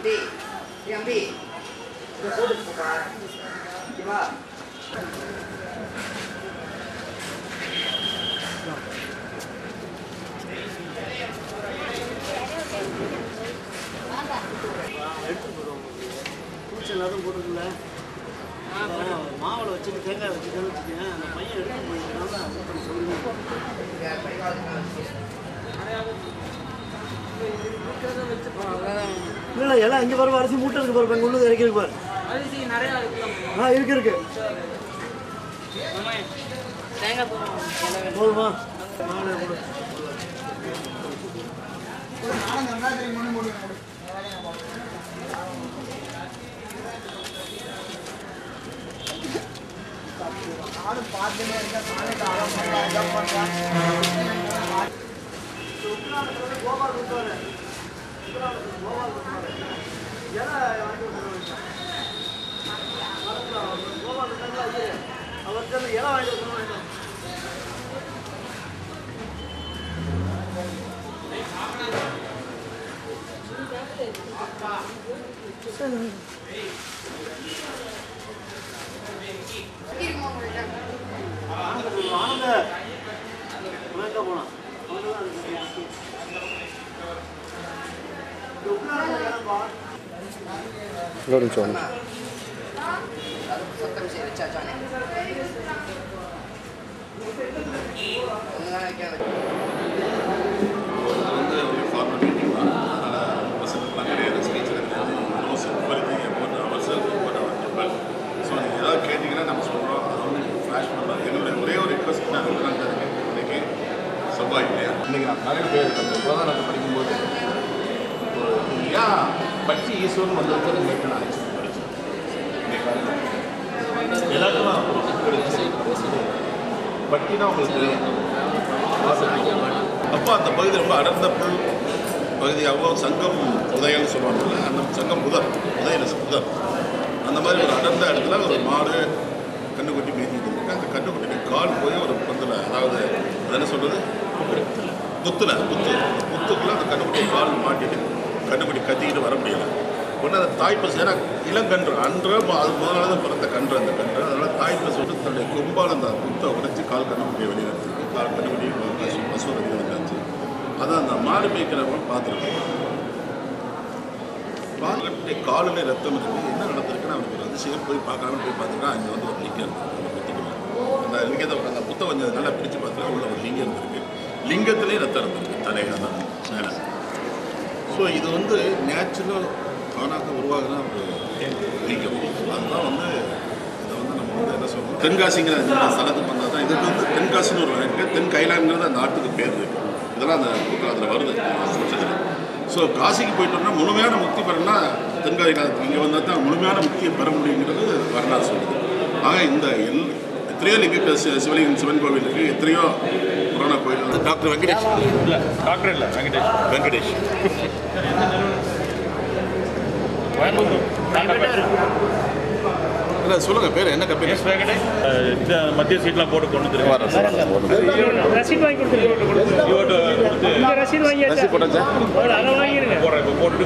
2这锅的不管，对吧？எல்லாரும் போட்டுக்கல மாவில் வச்சுட்டு தேங்காய் வச்சுட்டு வச்சுக்கேன் அந்த பையன் எடுத்து போயிருக்கனால இல்லை எல்லாம் இங்கே பாருங்க அரிசி மூட்டை இருக்கு பாருங்க உள்ளது இறக்கி இருக்கு பாரு அரிசி நிறையா இருக்கு இருக்கு தேங்காய் போதுமா நானும் பார்த்துனே இருக்கேன் காலையில் ஆரம்பம் பண்ணுறான் Loro sono. கேட்டிங்கன்னா நம்ம சொல்கிறோம் அது வந்து ஃப்ளாஷ் பண்ணுறோம் என்னுடைய ஒரே ஒரு ரிக்வஸ்ட் நான் இன்னைக்கு செவ்வாய் இல்லையா இன்றைக்கி நான் நிறைய பேர் அந்த உபதானத்தை படிக்கும்போது ஏன் பட்டி ஈஸ்வரன் வந்திருக்கிறது நேற்று நான் படித்தேன் எல்லாருக்கும் பட்டினா உங்களுக்கு தெரியும் அப்போ அந்த பகுதி ரொம்ப அடர்ந்த புல் பகுதியாகவும் சங்கம் உதயம்னு சொல்லுவாங்கல்ல அந்த சங்கம் உதயல புதர் அந்த மாதிரி ஒரு அடர்ந்த இடத்துல ஒரு மாடு கண்ணுக்குட்டி மேய்ஞ்சிட்டு இருக்கு அந்த கண்ணுக்குட்டிக்கு கால் போய் ஒரு பந்தில் அதாவது அது என்ன சொல்கிறது புத்துக்குள்ளே அந்த கண்ணுக்குட்டி கால் மாட்டிட்டு கண்ணுக்குட்டி கத்திக்கிட்டு வர முடியலை ஒன்று அந்த தாய்ப்பசு ஏன்னா இளங்கன்று அன்று அது முதலாவது பிறந்த கன்று அந்த கன்று அதனால் தாய்ப்பசு வந்து தன்னுடைய கொம்பால் அந்த புத்தை உடைச்சி கால் கண்ணுக்குட்டியை வெளியே எடுத்துருக்கு கால் கண்ணுக்குட்டி பசு வெளியே வந்தாச்சு அதான் அந்த மாடு மேய்க்கிறவங்க பார்த்துருக்கோம் பாலுடைய காலில் ரத்தம் இருக்குது என்ன நடந்திருக்குன்னு அவனுக்கு ஒரு அதிசயம் போய் பார்க்காம போய் பார்த்துட்டா அங்கே வந்து ஒரு லிங்கம் இருக்குது அந்த லிங்கத்தை அந்த புத்தை கொஞ்சம் நல்லா பிரித்து பார்த்துட்டா உள்ள ஒரு லிங்கம் இருந்திருக்கு லிங்கத்துலேயும் ரத்தம் இருந்திருக்கு தலையாக தான் மேலே ஸோ இது வந்து நேச்சுரல் தானாக உருவாகின ஒரு லிங்கம் அதுதான் வந்து இதை வந்து நம்ம வந்து என்ன சொல்கிறோம் தென்காசிங்கிற ஸ்தலத்துக்கு வந்தால் தான் இதுக்கு வந்து தென்காசின்னு ஒரு இருக்குது தென் கைலாங்கிறது அந்த நாட்டுக்கு பேர் இருக்குது இதெல்லாம் அந்த புக்கில் அதில் வருது ஸோ காசிக்கு போயிட்டோம்னா முழுமையான முக்தி பெறணும்னா தென்காசி காலத்துக்கு இங்கே வந்தால் தான் முழுமையான முக்தியை பெற முடியுங்கிறது வரலாறு சொல்லுது ஆக இந்த எத்தனையோ லிங்க சிவலிங்கம் சிவன் கோவில் இருக்குது எத்தனையோ புராண கோயில் வந்து டாக்டர் வெங்கடேஷ் இல்லை டாக்டர் இல்லை வெங்கடேஷ் இல்லை சொல்லுங்கள் பேர் என்ன கம்பெனி இந்த மத்திய சீட்லாம் போட்டு கொண்டு ரசீட் வாங்கி கொடுத்துருக்கோம் ரசீட் வாங்கி போட்டாச்சா போடுறேன் இப்போ போட்டுட்டு